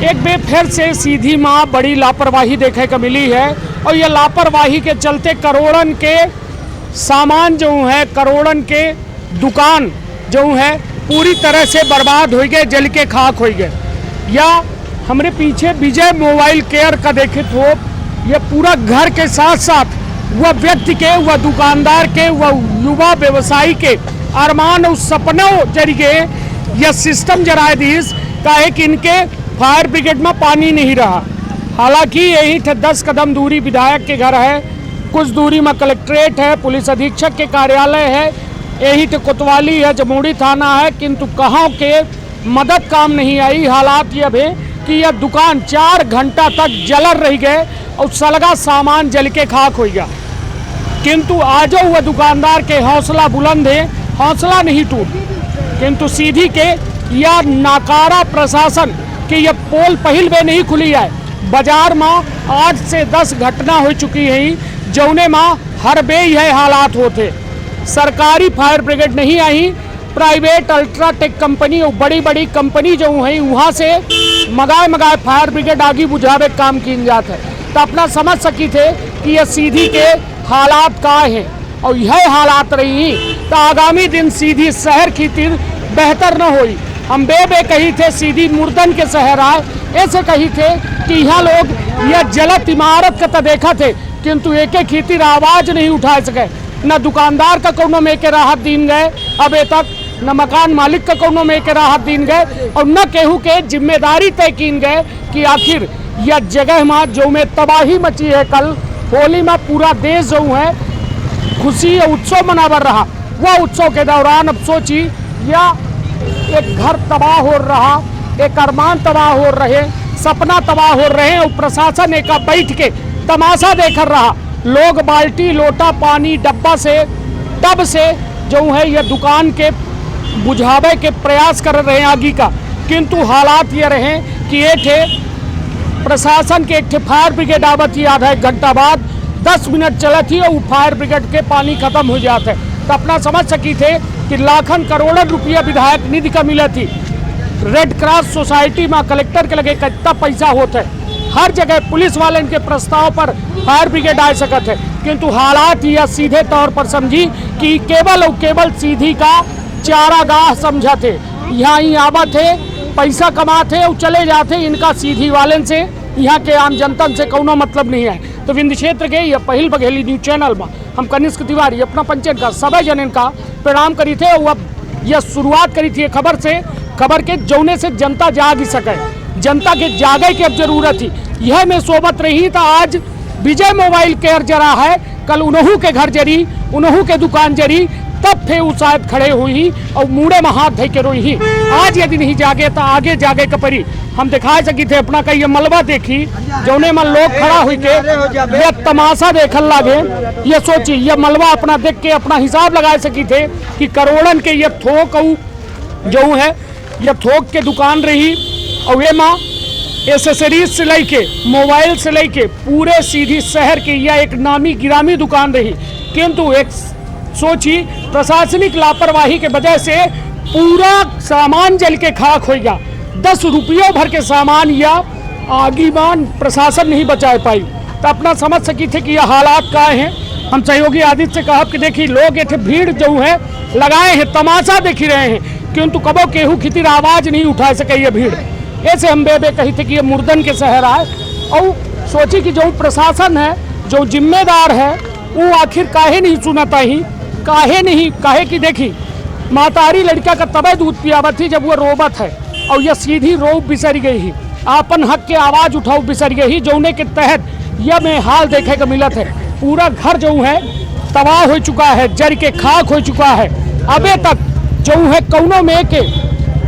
एक बार फिर से सीधी माँ बड़ी लापरवाही देखने को मिली है और ये लापरवाही के चलते करोड़न के सामान जो है, करोड़न के दुकान जो है पूरी तरह से बर्बाद हो गए, जल के खाक हो गए। या हमारे पीछे विजय मोबाइल केयर का देखे तो ये पूरा घर के साथ साथ वह व्यक्ति के, वह दुकानदार के, वह युवा व्यवसायी के अरमान और सपनों जरिए यह सिस्टम जराए दीस का है कि इनके फायर ब्रिगेड में पानी नहीं रहा। हालांकि यही 10 कदम दूरी विधायक के घर है, कुछ दूरी में कलेक्ट्रेट है, पुलिस अधीक्षक के कार्यालय है, यही तो कोतवाली है, जमूड़ी थाना है, किंतु कहाँ के मदद काम नहीं आई। हालात यह है कि यह दुकान 4 घंटा तक जल रह गए और सलगा सामान जल के खाक हो गया। किंतु आज वह दुकानदार के हौसला बुलंद है, हौसला नहीं टूट, किंतु सीधी के यह नाकारा प्रशासन कि यह पोल पहल बे नहीं खुली है। बाजार में 8 से 10 घटना हो चुकी है, जौने में हर बे यह हालात होते। सरकारी फायर ब्रिगेड नहीं आई, प्राइवेट अल्ट्राटेक कंपनी और बड़ी बड़ी कंपनी जो है वहाँ से मगाए फायर ब्रिगेड आगे बुझावे काम किन जाते है। तो अपना समझ सकी थे कि यह सीधी के हालात का है और यह हालात रही तो आगामी दिन सीधी शहर की तीर बेहतर न हुई। हम बे कही थे सीधी मुर्दन के शहर आए, ऐसे कही थे कि यहाँ लोग यह जलत इमारत का तो देखा थे, किंतु एक खीतिर आवाज नहीं उठा सके। न दुकानदार का कोनो में के राहत दीन गए अबे तक, न मकान मालिक का कोनो में के राहत दीन गए और न केहू के जिम्मेदारी तय कीन गए कि आखिर यह जगह में जो में तबाही मची है। कल होली में पूरा देश जो है खुशी और उत्सव मनावर रहा, वह उत्सव के दौरान अब सोची या एक घर तबाह हो रहा, एक अरमान तबाह हो रहे, सपना तबाह हो रहे और प्रशासन एक बैठ के तमाशा देख रहा। लोग बाल्टी लोटा पानी डब्बा से टब से जो है यह दुकान के बुझावे के प्रयास कर रहे हैं आगे का, किंतु हालात ये रहे कि एक प्रशासन के एक फायर ब्रिगेड आवत ही आधा 1 घंटा बाद 10 मिनट चलत ही और फायर ब्रिगेड के पानी खत्म हो जाते। तो अपना समझ सकी थे कि लाखन करोड़न रुपया विधायक निधि का मिला थी। रेड क्रॉस सोसाइटी में कलेक्टर के लगे कितना पैसा होता है, हर जगह पुलिस वाले इनके प्रस्ताव पर फायर ब्रिगेड आ सकते है, किंतु हालात यह सीधे तौर पर समझी कि केवल और केवल सीधी का चारागाह समझा थे। यहाँ ही आवत है, पैसा कमाते और चले जाते, इनका सीधी वाले से यहाँ के आम जनता से कोनो मतलब नहीं है। तो विंध्य क्षेत्र के यह पहल बघेली न्यूज चैनल में हम कनिष्क तिवारी अपना पंचायत का सभी जन का प्रणाम करी थे और अब यह शुरुआत करी थी खबर से, खबर के जौने से जनता जाग सके, जनता के जागे की अब जरूरत थी। यह में सोबत रही तो आज विजय मोबाइल केयर जरा है, कल उन्हों के घर जरी, उन्हों के दुकान जरी, तब थे वो शायद खड़े हुई और मुड़े में हाथ धे के रोई ही। आज यदि नहीं जागे तो आगे जागे कपरी हम दिखा सकी थे अपना का ये मलबा देखी, जौने में लोग खड़ा हुई के यह तमाशा देखल लागे। ये सोची यह मलबा अपना देख के अपना हिसाब लगा सकी थे कि करोड़न के ये थोक जो है यह थोक के दुकान रही और ये माँ एसेसरीज से लेके मोबाइल से लेके पूरे सीधी शहर की यह एक नामी गिरामी दुकान रही, किंतु एक सोची प्रशासनिक लापरवाही के वजह से पूरा सामान जल के खाक हो गया। 10 रुपयों भर के सामान या आगीमान प्रशासन नहीं बचा पाई। तो अपना समझ सकी थे कि यह हालात का हैं। हम सहयोगी आदित्य से कहा कि देखिए लोग ये भीड़ जो है लगाए हैं, तमाशा देख रहे हैं, किंतु कबो केहू खितिर आवाज नहीं उठा सके ये भीड़। ऐसे हम बे कही थे कि ये मुर्दन के शहर आए और सोची कि जो प्रशासन है, जो जिम्मेदार है, वो आखिर काहे नहीं सुनाता ही, काहे नहीं, काहे कि देखी मातारी लड़का का तबे दूध पियावत थी जब वो रोबत है और यह सीधी रोब बिसर गई ही, आपन हक के आवाज उठाओ बिसर गई ही, जौने के तहत यह में हाल देखे को मिलत है। पूरा घर जो है तबाह हो चुका है, जर के खाक हो चुका है। अबे तक जो है कौनों में के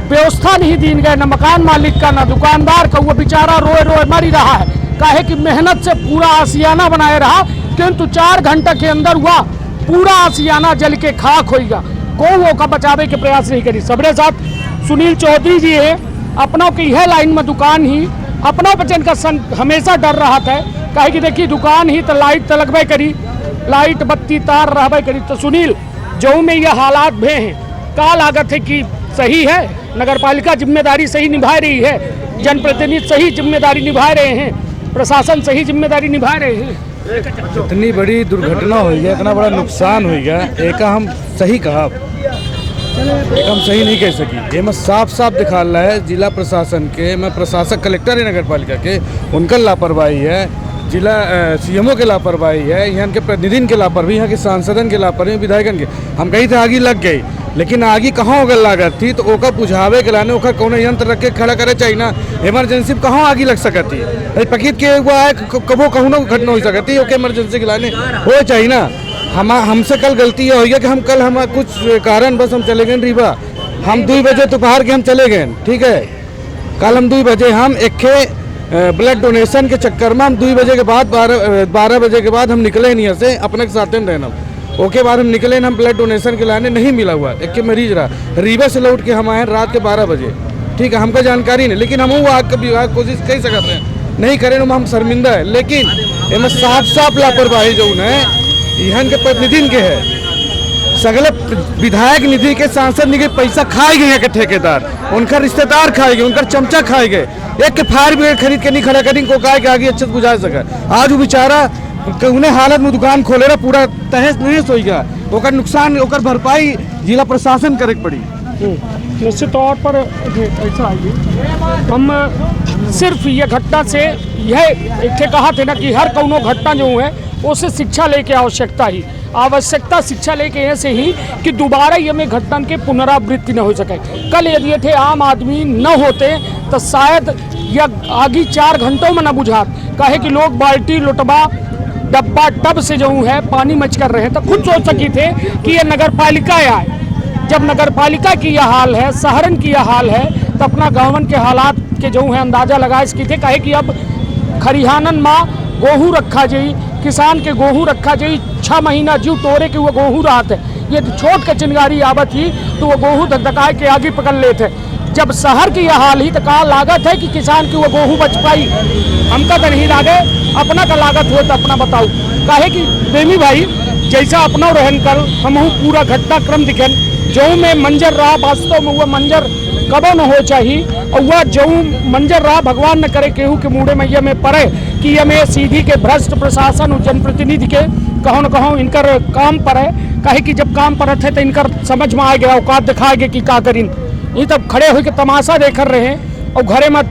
व्यवस्था नहीं दीन गए, न मकान मालिक का न दुकानदार का, वो बेचारा रोए रोए मरी रहा है। काहे कि मेहनत से पूरा आसियाना बनाए रहा, किंतु 4 घंटा के अंदर हुआ पूरा आसियाना जल के खाक होगा। को वो का बचावे के प्रयास नहीं करी। सबरे साथ सुनील चौधरी जी है, अपनों की यह लाइन में दुकान ही अपना बचन का हमेशा डर रहा था। काहे कि देखिए दुकान ही तो लाइट तो लगबे करी, लाइट बत्ती तार रहबे करी। तो सुनील जो में यह हालात भे हैं, का लागत है कि सही है, नगर पालिका जिम्मेदारी सही निभा रही है जनप्रतिनिधि सही जिम्मेदारी निभा रहे हैं, प्रशासन सही जिम्मेदारी निभा रहे हैं। इतनी बड़ी दुर्घटना हुई है, इतना बड़ा नुकसान हुई है, एक हम सही कहा, एक हम सही नहीं कह सकी। ये मैं साफ साफ दिखा रहा है जिला प्रशासन के, मैं प्रशासक कलेक्टर है नगर पालिका के, उनका लापरवाही है, जिला सीएमओ के लापरवाही है, यहाँ के प्रतिनिधिन के लापरवाही, यहाँ के सांसदन के लापरवाही, विधायकन के। हम कहीं थे आगी लग गई, लेकिन आगी कहाँ अगर लागत थी तो ओका बुझावे के लाने ओका कौन यंत्र रख के खड़ा करे चाहिए ना। इमरजेंसी में कहाँ आगी लग सकती है, पकीट के आए कबो कहूँ ना घटना हो सकती है, ओके इमरजेंसी के लाने हो चाहिए ना। हमसे कल गलती ये हो गया कि हम कल हम कुछ कारण बस हम चले गए रीवा, हम 2 बजे दोपहर के हम चले गए, ठीक है। कल हम 2 बजे हम एक ब्लड डोनेशन के चक्कर में हम 2 बजे के बाद 12 बजे के बाद हम निकले नहीं से अपने के साथ में रहना। ओके बाद हम निकले हम ब्लड डोनेशन के लाने नहीं मिला हुआ, एक के मरीज रहा, रीवा से लौट के हम आए रात के 12 बजे, ठीक है। हमको जानकारी नहीं, लेकिन हम आग का कोशिश कर सकते हैं, नहीं करें हम शर्मिंदा है। लेकिन इनमें साफ साफ लापरवाही जो है यहाँ के प्रतिनिधि के है, सगले विधायक निधि के सांसद निधि पैसा खाए गए हैं के ठेकेदार, उनका रिश्तेदार खाए गए, उनका चमचा खाए गए, एक के फायर ब्रिगेड खरीद के नहीं खड़ा करें को कहा कि आगे अच्छे से बुझा सका। आज वो बेचारा उन्हें हालत में दुकान खोले रहा, पूरा तहस नहस होगा, ओकर नुकसान ओकर भरपाई जिला प्रशासन करे पड़ी। निश्चित तौर पर ऐसा आइए, हम सिर्फ ये घटना से यह एक कहा थे ना कि हर कौनो घटना जो है उससे शिक्षा लेके आवश्यकता शिक्षा लेके ऐसे ही कि दोबारा ये में घटना के पुनरावृत्ति न हो सके। कल यदि थे आम आदमी न होते तो शायद यह आगे 4 घंटों में न बुझा, कहे कि लोग बाल्टी लुटवा डब्बा टब से जो है पानी मच कर रहे हैं, तो खुद सोच सकी थे कि ये नगर पालिका आए। जब नगर पालिका की यह हाल है, शहरन की यह हाल है, तो अपना गाँवन के हालात के जो है अंदाजा लगा सकी थे। कहे कि अब खरिहानन माँ गेहूँ रखा जाई, किसान के गेहूँ रखा जाई, 6 महीना जीव तोड़े के वो गेहूँ रहते, ये छोट के चिंगारी आवत ही तो वो गेहूँ धकधकाए के आगे पकड़ लेते। जब शहर की यह हाल ही तो कहा लागत है कि किसान की वो गेहूँ बच पाई, हमका तो नहीं लागे, अपना का लागत हो तो अपना बताओ। काहे कि प्रेमी भाई जैसा अपना रहन कर हम पूरा घटनाक्रम दिखें, जो में मंजर रहा वास्तव में वह मंजर कबो न हो चाहिए, और वह जो मंजर रहा भगवान न करे केहू के मुड़े में ये में पड़े कि ये में सीधी के भ्रष्ट प्रशासन और जनप्रतिनिधि के कहूँ न कहूँ इनकर काम पर है। कहे कि जब काम पर थे तो इनकर समझ में आ गया, औकात दिखा गया कि क्या करीन, ये तब खड़े हो के तमाशा देख रहे हैं और घरे में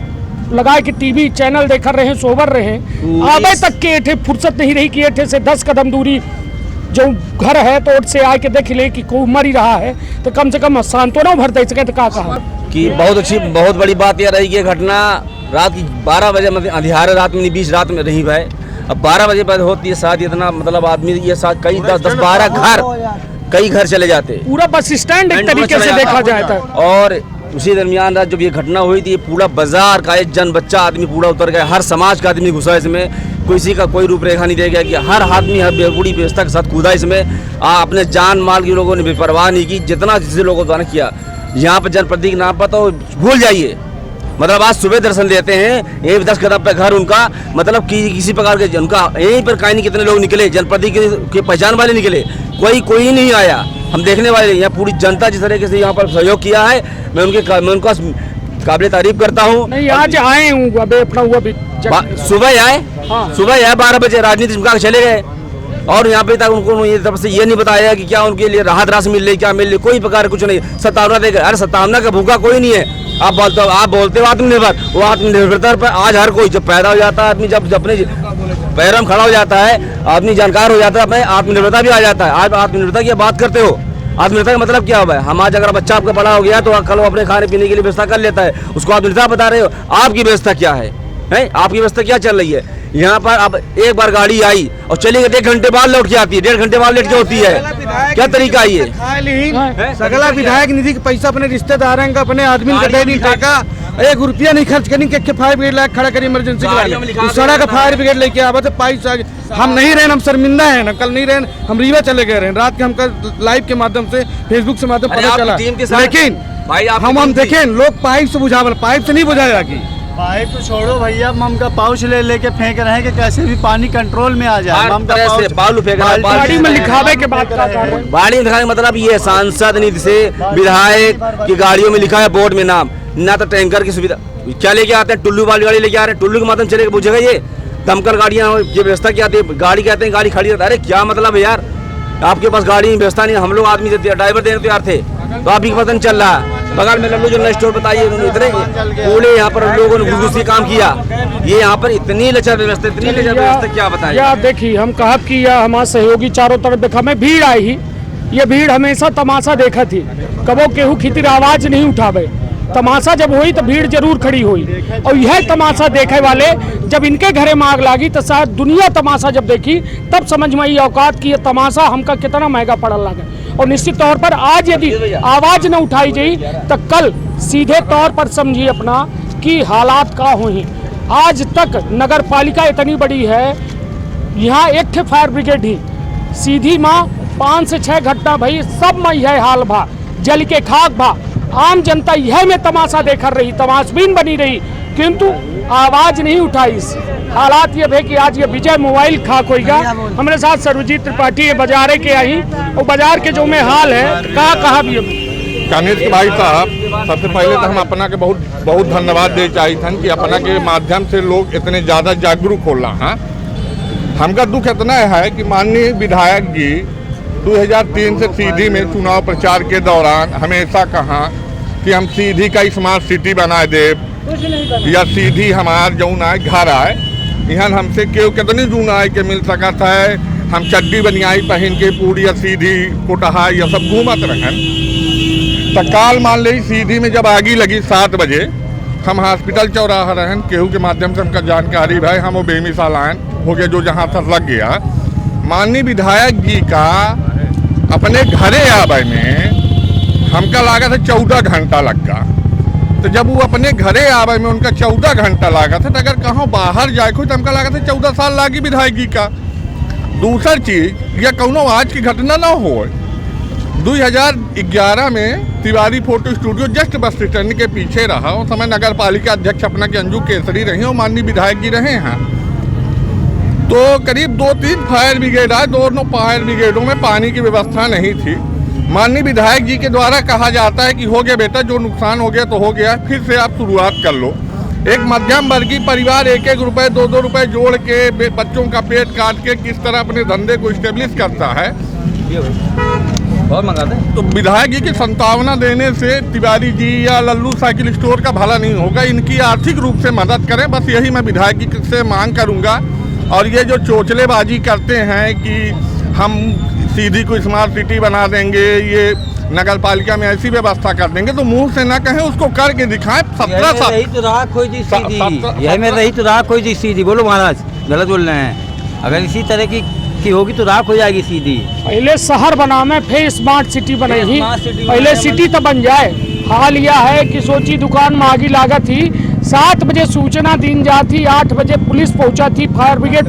लगाए कि टीवी चैनल देख रहे हैं, सोबर रहे हैं। आबे तक के एठे फुर्सत नहीं रही कि एठे से 10 कदम दूरी जो घर है तो से आके देख ले कि कोई मर ही रहा है, तो कम से कम सांत्वना भर दे सके। तो कहा कि बहुत अच्छी बहुत बड़ी बात यह रही कि घटना रात की 12 बजे मतलब अंधियारे रात में बीच रात में रही है। अब 12 बजे बाद होती है शायद इतना मतलब आदमी ये साथ कई 10-12 कई घर चले जाते, पूरा बस स्टैंड एक तरीके से देखा जाए था। और उसी दरमियान रात जब ये घटना हुई थी, पूरा बाजार का एक जन बच्चा आदमी पूरा उतर गया, हर समाज का आदमी घुसा इसमें, किसी का कोई रूपरेखा नहीं रह गया कि हर आदमी हर बेबूढ़ी व्यवस्था के साथ कूदा इसमें। अपने जान माल की लोगों ने बेपरवाह नहीं की, जितना जिसे लोगों द्वारा किया। यहाँ पर जनप्रतिनिधि के नाम पर तो भूल जाइए, मतलब आज सुबह दर्शन देते हैं, एक 10 कदम पे घर उनका, मतलब कि किसी प्रकार के उनका यहीं पर कहीं कितने लोग निकले, जनप्रतिनिधि के पहचान वाले निकले, कोई नहीं आया। हम देखने वाले, यहाँ पूरी जनता जिस तरीके से यहाँ पर सहयोग किया है, मैं उनका काबिल तारीफ करता हूँ। नहीं आज आए हूँ अपना हुआ भी सुबह आए, सुबह आए 12 बजे राजनीति मुका चले गए, और यहाँ पे तक उनको ये तरफ से ये नहीं बताया कि क्या उनके लिए राहत राशि मिल रही, क्या मिल रही, कोई प्रकार कुछ नहीं। सत्तावना देगा, अरे सत्तावना का भूखा कोई नहीं है। आप बोलते हो आत्मनिर्भर, वो आत्मनिर्भरता पर आज हर कोई जब पैदा हो जाता है आदमी, जब अपने पैरों में खड़ा हो जाता है आदमी, जानकार हो जाता है, अपने आत्मनिर्भरता भी आ जाता है। आज आत्मनिर्भरता की बात करते हो, आत्मनिर्भरता का मतलब क्या हुआ है? हम आज अगर बच्चा आपका बड़ा हो गया तो कल वो अपने खाने पीने के लिए व्यवस्था कर लेता है, उसको आत्मनिर्भरता बता रहे हो। आपकी व्यवस्था क्या है? आपकी व्यवस्था क्या चल रही है? यहाँ पर अब एक बार गाड़ी आई और चली गई, 1 घंटे बाद लौट के आती है, 1.5 घंटे बाद लेट के होती है, क्या तरीका है ये? सगला विधायक निधि के पैसा अपने रिश्तेदार का अपने आदमी का दे दी, टाका 1 रुपया नहीं खर्च करें कि फायर ब्रिगेड लायक खड़ा करी इमरजेंसी के सड़ा का फायर ब्रिगेड लेके आवा तो पैसा। हम नहीं रहे, हम शर्मिंदा है ना, कल नहीं रहे, हम रीवा चले गए रहे, रात के हमका लाइव के माध्यम से फेसबुक से माध्यम पता चला। लेकिन हम देखें लोग पाइप से बुझावल, पाइप से नहीं बुझाया कि पाइप तो छोड़ो भैया, मम का पाउच लेके फेंक रहे हैं कि कैसे भी पानी कंट्रोल में आ जाए। मम का पाउच बाड़ी में लिखावे के बाद बाड़ी में लिखाने मतलब ये सांसद निधि से विधायक की गाड़ियों में लिखा है बोर्ड में नाम, ना तो टैंकर की सुविधा, क्या लेके आते हैं, टुल्लू वाली गाड़ी लेके आ रहे हैं, टुल्लू के माध्यम चलेगा पूछेगा ये दमकल गाड़ियाँ ये व्यवस्था क्या आती है, गाड़ी कहते हैं गाड़ी खड़ी रहती है। अरे क्या मतलब है यार, आपके पास गाड़ी व्यवस्था नहीं, हम लोग आदमी ड्राइवर देने तैयार थे तो आप ही पता नहीं चल रहा है। बगल में लल्लू जनरल स्टोर बताइए, उन्होंने इतने पूरे यहाँ पर लोगों ने घुस काम किया, ये यहाँ पर इतनी लचर व्यवस्था, इतनी लचर व्यवस्था क्या बताएं। या देखिए हम कहा कि यह हमारे सहयोगी चारों तरफ देखा, मैं भीड़ आई ही, ये भीड़ हमेशा तमाशा देखा थी, कबो केहू खितिर आवाज नहीं उठावे, तमाशा जब हुई तो भीड़ जरूर खड़ी हुई। और यह तमाशा देखे वाले जब इनके घरे में आग लगी तो शायद दुनिया तमाशा जब देखी तब समझ में आई औकात की ये तमाशा हमका कितना महंगा पड़ल लगा। और निश्चित तौर पर आज यदि आवाज न उठाई जाई तो कल सीधे तौर पर समझिए अपना कि हालात का हुई। आज तक नगर पालिका इतनी बड़ी है, यहाँ एक थे फायर ब्रिगेड ही सीधी माँ 5 से 6 घटना भाई, सब में यह हाल भा, जल के खाक भा, आम जनता यह में तमाशा देखकर रही, तमाशबीन बनी रही, किंतु आवाज नहीं उठाई। हालात ये है कि आज ये विजय मोबाइल खाक होगा। हमारे साथ सर्वजीत त्रिपाठी ये बाजारे के आई और बाजार के जो में हाल है कहा भी कांग्रेस के भाई साहब, सबसे पहले तो हम अपना के बहुत बहुत धन्यवाद दे चाहिए कि अपना के माध्यम से लोग इतने ज़्यादा जागरूक हो रहा है। हमका दुख इतना है कि माननीय विधायक जी 2003 से सीधी में चुनाव प्रचार के दौरान हमेशा कहा कि हम सीधी का स्मार्ट सिटी बना दे या सीधी हमार जौन आए घर आए, यहाँ हमसे क्यों कितनी जून आए के मिल सकता है, हम चड्डी बनियाई पहन के पूरी या सीधी कोटहा या सब घूमत रहन। तत्काल मान ली सीधी में जब आगी लगी 7 बजे, हम हॉस्पिटल चौराहा रहन, केहू के माध्यम से हमका जानकारी भाई हम वो बेमिसाल आयन हो गया जो जहाँ तक लग गया। माननीय विधायक जी का अपने घरे आवे में हमका लागत है 14 घंटा लग गया। तो जब वो अपने घरे आवे में उनका 14 घंटा लागत है, तो अगर कहाँ बाहर जाए कोई तो हमका लागत है 14 साल लागी विधायक जी का। दूसरी चीज यह कौनो आज की घटना ना हो, 2011 में Tiwari photo studio just bus stand के पीछे रहा, उस समय नगर पालिका अध्यक्ष अपना के अंजू केसरी रहे और माननीय विधायक जी रहे हैं। तो करीब 2-3 फायर ब्रिगेड आए, दोनों फायर ब्रिगेडों में पानी की व्यवस्था नहीं थी। माननीय विधायक जी के द्वारा कहा जाता है कि हो गया बेटा, जो नुकसान हो गया तो हो गया, फिर से आप शुरुआत कर लो। एक मध्यम वर्गीय परिवार 1-1 रुपए 2-2 रुपए जोड़ के बच्चों का पेट काट के किस तरह अपने धंधे को स्टेब्लिश करता है। तो विधायक जी की संतावना देने से तिवारी जी या लल्लू साइकिल स्टोर का भला नहीं होगा, इनकी आर्थिक रूप से मदद करें, बस यही मैं विधायक जी से मांग करूंगा। और ये जो चोचलेबाजी करते हैं कि हम सीधी को स्मार्ट सिटी बना देंगे, ये नगर पालिका में ऐसी व्यवस्था कर देंगे, तो मुंह से ना कहें, उसको करके दिखाएं। 17 साल रही तो रहा कोई जी सीधी, यही में रही तो रहा कोई जी सीधी। बोलो महाराज, गलत बोल रहे हैं। अगर इसी तरह की होगी तो राख हो जाएगी सीधी। पहले शहर बनावे फिर स्मार्ट सिटी बनेगी, पहले सिटी तो बन जाए। हाल यह है कि सोची दुकान में आगी लागत थी, 7 बजे सूचना दी जाती, 8 बजे पुलिस पहुंचा थी, फायर ब्रिगेड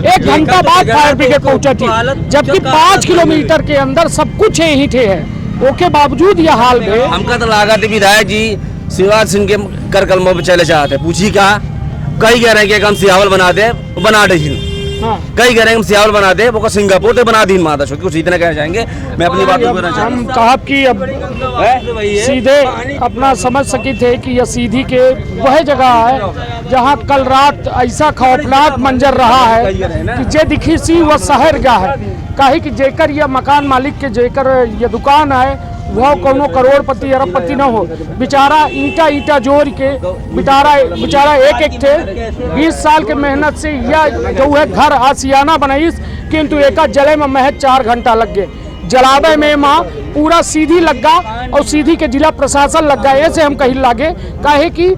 1 घंटा बाद फायर ब्रिगेड पहुंचा थी, जबकि 5 किलोमीटर के अंदर सब कुछ यही थे है। ओके बावजूद यह हाल में हमका तो लागत विधायक जी शिवराज सिंह के कर कलमों पे चले जाते, पूछी क्या, कई कह रहे हैं कि हम सियावल बना दे, बना दे। हाँ। कई कह रहे हैं हम सियावल बना दे, वो सिंगापुर तो बना दी माता छोटी, कुछ इतना कहना चाहेंगे। मैं अपनी बात को कहना चाहूँगा, हम कहा कि अब सीधे अपना समझ सके थे कि यह सीधी के वह जगह है जहाँ कल रात ऐसा खौफनाक मंजर रहा है कि जे दिखी सी वह शहर गया है। काहे कि जेकर यह मकान मालिक के जेकर यह दुकान है वह कोनो करोड़पति अरबपति न हो, बेचारा ईटा जोड़ के बेचारा एक थे 20 साल के मेहनत से यह जो है घर आसियाना बनाईस, किंतु एक जले में महज 4 घंटा लग गए। जलावे में माँ पूरा सीधी लग गया और सीधी के जिला प्रशासन लग गया। ऐसे हम कहीं लागे काहे कि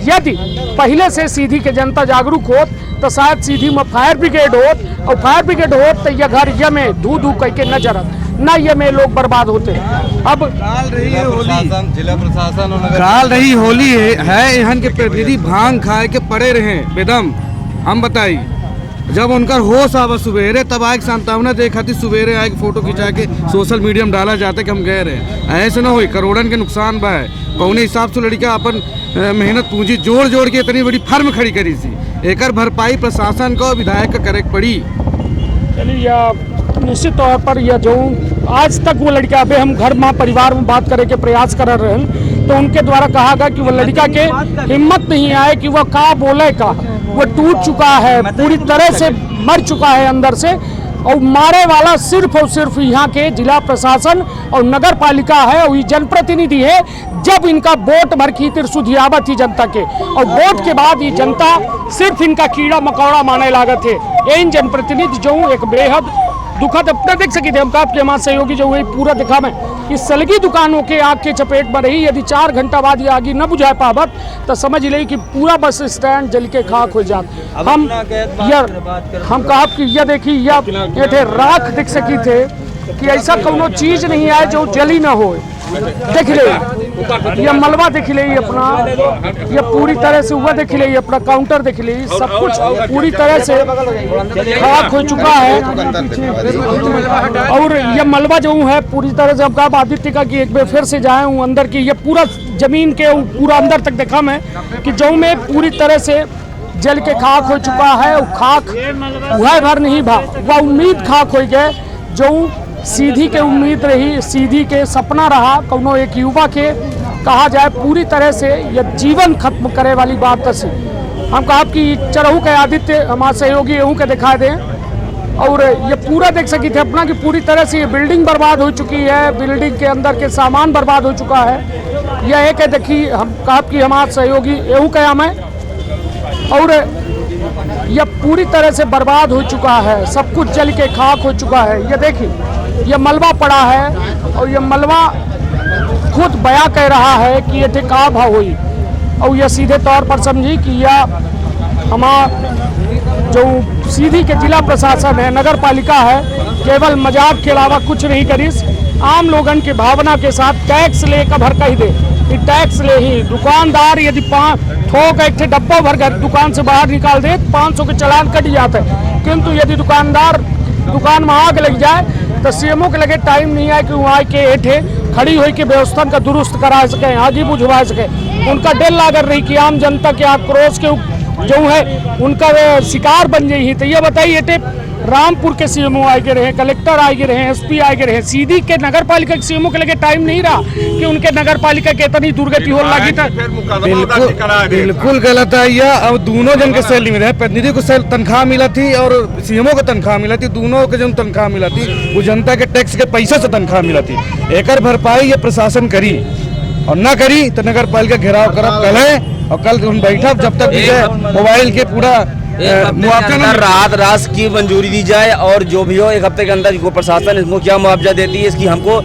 यदि पहले से सीधी के जनता जागरूक होत तो शायद सीधी में फायर ब्रिगेड होत, और फायर ब्रिगेड होत तो यह घर यह में धू करके न जरत, न ये में लोग बर्बाद होते। अब काल रही है होली, जिला प्रशासन काल रही होली है, यहाँ के प्रतिनिधि भांग खाए के पड़े रहे बेदम। हम बताई जब उनका होश आवा सुबेरे तब आए सांत्वना देखा थी, सुबेरे आए फोटो खिंचा के सोशल मीडिया में डाला जाता कि हम गए रहे। ऐसे ना हो, करोड़न के नुकसान बा है। कौने हिसाब से लड़का अपन मेहनत पूंजी जोड़ के इतनी बड़ी फर्म खड़ी करी थी, एकर भरपाई प्रशासन को विधायक का करे पड़ी। चलिए निश्चित तौर पर यह जो आज तक वो लड़का अभी हम घर में परिवार में बात करे के प्रयास कर रहे हैं तो उनके द्वारा कहा गया कि वो लड़का के हिम्मत नहीं आए कि वह का बोले का, वो टूट चुका है, पूरी तरह से मर चुका है अंदर से, और मारे वाला सिर्फ और सिर्फ यहाँ के जिला प्रशासन और नगर पालिका है और ये जनप्रतिनिधि है। जब इनका वोट भर खीतिर सुधियावत थी जनता के, और वोट के बाद ये जनता सिर्फ इनका कीड़ा मकौड़ा माने लागत है। ये इन जनप्रतिनिधि जो एक बेहद दुखद अपना देख सकी थे हम आपके हमारे सहयोगी जो हुई पूरा दिखा में इस सलगी दुकानों के आग के चपेट में रही। यदि 4 घंटा बाद ये आगे न बुझा पावत तो समझ ले कि पूरा बस स्टैंड जल के खाक हो जात। हम कहा कि यह देखी ये थे राख दिख सकी थे कि ऐसा कोनो चीज नहीं है जो जली ना हो। देख ले ये मलबा देख ले अपना, ये पूरी तरह से हुआ देख ले अपना काउंटर देख ले, सब कुछ पूरी तरह से खाक हो चुका है। और ये मलबा जो है पूरी तरह से अब आदित्य का कि एक बार फिर से जाए हूँ अंदर की, ये पूरा जमीन के पूरा अंदर तक देखा मैं कि जो में पूरी तरह से जल के खाक हो चुका है। और खाक वह भर नहीं भा, वह उम्मीद खाक हो गए जो सीधी के उम्मीद रही, सीधी के सपना रहा कोनो एक युवा के कहा जाए पूरी तरह से यह जीवन खत्म करे वाली बात से। हम कहा कि चरहू के आदित्य हमारे सहयोगी एहू के दिखा दें, और ये पूरा देख सकी थे अपना कि पूरी तरह से ये बिल्डिंग बर्बाद हो चुकी है, बिल्डिंग के अंदर के सामान बर्बाद हो चुका है। यह एक देखी हम कहा कि हमारे सहयोगी एहू कया में, और यह पूरी तरह से बर्बाद हो चुका है, सब कुछ जल के खाक हो चुका है। ये देखिए ये मलबा पड़ा है और ये मलबा खुद बयां कह रहा है कि ये का भाव हुई, और यह सीधे तौर पर समझी कि यह हमारा जो सीधी के जिला प्रशासन है, नगर पालिका है, केवल मजाक के अलावा कुछ नहीं करीस। आम लोगन के भावना के साथ टैक्स ले का भर कही दे, टैक्स ले ही दुकानदार यदि 5 ठोक एक डब्बा भर कर दुकान से बाहर निकाल दे 500 के चालान कट जाता है। किंतु यदि दुकानदार दुकान में आग लग जाए तो सीएमओ के लगे टाइम नहीं है कि वहाँ के हेठे खड़ी हुई के व्यवस्था का दुरुस्त करा सके, आगे बुझवा सके। उनका डर लागत रही कि आम जनता के आक्रोश के जो है उनका शिकार बन गई। तो ये बताइए रामपुर के सीएमओ आए के रहे, कलेक्टर आए के रहे, एसपी आए के रहे, सीधी के नगर पालिका के सीएमओ के लगे टाइम नहीं रहा कि उनके नगर पालिका के इतनी दुर्गति हो लगी था। बिल्कुल गलत है यह। अब दोनों जन के सैलरी में रहे, प्रतिनिधि को तनख्वाह मिला थी और सीएमओ को तनख्वाह मिला थी, दोनों के जो तनख्वाह मिला थी वो जनता के टैक्स के पैसे से तनख्वाह मिला थी। एक भरपाई ये प्रशासन करी और न करी तो नगर पालिका घेराव करब कल है, और कल हम बैठा जब तक मोबाइल के पूरा राहत राशि की मंजूरी दी जाए, और जो भी हो 1 हफ्ते के अंदर जो प्रशासन इसको क्या मुआवजा देती है इसकी हमको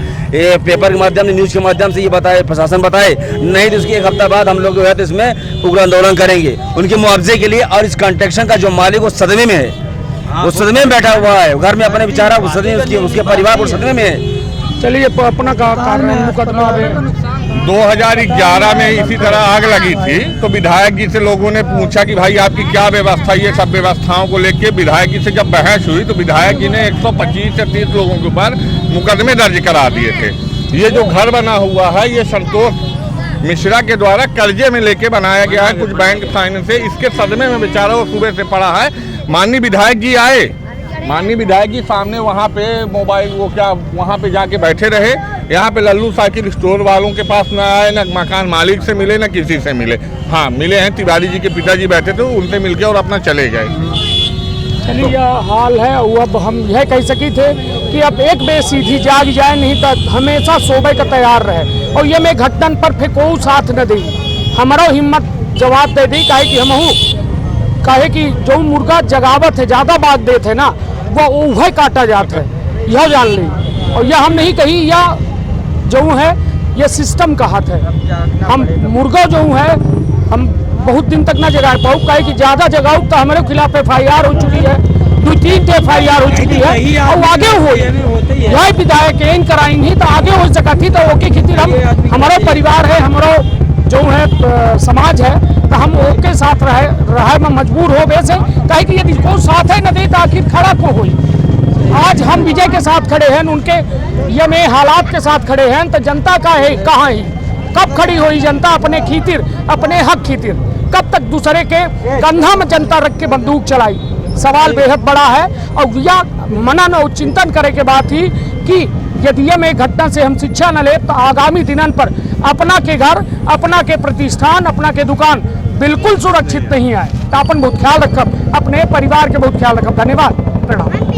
पेपर के माध्यम से, न्यूज़ के माध्यम से ये बताए, प्रशासन बताए। नहीं तो उसके 1 हफ्ता बाद हम लोग जो है तो इसमें उग्र आंदोलन करेंगे उनके मुआवजे के लिए। और इस कंस्ट्रक्शन का जो मालिक वो सदमे में है, वो सदमे में बैठा हुआ है, घर में अपने बेचारा वो सदमे, उसके परिवार वो सदमे में है। चलिए अपना मुकदमा 2011 में इसी तरह आग लगी थी तो विधायक जी से लोगों ने पूछा कि भाई आपकी क्या व्यवस्था, ये सब व्यवस्थाओं को लेके विधायक जी से जब बहस हुई तो विधायक जी ने 125 से 30 लोगों के ऊपर मुकदमे दर्ज करा दिए थे। ये जो घर बना हुआ है ये संतोष मिश्रा के द्वारा कर्जे में लेके बनाया गया है, कुछ बैंक फाइनेंस से। इसके सदमे में बेचारा वो सुबह से पड़ा है। माननीय विधायक जी आए, माननीय विधायक जी सामने वहाँ पे मोबाइल वो क्या वहाँ पे जाके बैठे रहे। यहाँ पे लल्लू साइकिल स्टोर वालों के पास ना आए, ना मकान मालिक से मिले, ना किसी से मिले। हाँ मिले हैं, तिवारी जी के पिताजी बैठे थे, उनसे मिलके और अपना चले गए। चलिए यह हाल है। अब हम यह कह सकी थे कि अब एक बे सीधी जाग जाए, नहीं तो हमेशा सोबे का तैयार रहे। और ये में घटन पर फिर कोई साथ न दी, हमारो हिम्मत जवाब दे दी। काहे कि हम कहे कि जो मुर्गा जगावत है ज़्यादा बात देते है ना वह काटा जाता है, यह जान ली। और यह हम नहीं कही, यह जो है ये सिस्टम का हाथ है। हम मुर्गा जो है हम बहुत दिन तक ना जगा पाऊ, कहे कि ज़्यादा जगाऊ तो हमारे खिलाफ FIR हो चुकी है, 2-3 FIR हो चुकी है। और आगे हो यह विधायक इन कराई नहीं तो आगे हो सका थी। तो ओके खितिर हम हमारा परिवार है, हमारा जो है समाज है, तो हम ओके साथ रहे में मजबूर हो वैसे। कहे कि यदि कोई साथ है न दे तो आखिर खड़ा को हुई। आज हम विजय के साथ खड़े हैं, उनके ये में हालात के साथ खड़े हैं, तो जनता का है कहाँ ही कब खड़ी हुई जनता अपने खीतिर, अपने हक खीतिर? कब तक दूसरे के कंधा में जनता रख के बंदूक चलाई? सवाल बेहद बड़ा है। और यह मनन और चिंतन करे के बात ही कि यदि ये में घटना से हम शिक्षा न ले तो आगामी दिनन पर अपना के घर, अपना के प्रतिष्ठान, अपना के दुकान बिल्कुल सुरक्षित नहीं है। तो अपन बहुत ख्याल रखब, अपने परिवार के बहुत ख्याल रखब। धन्यवाद, प्रणाम।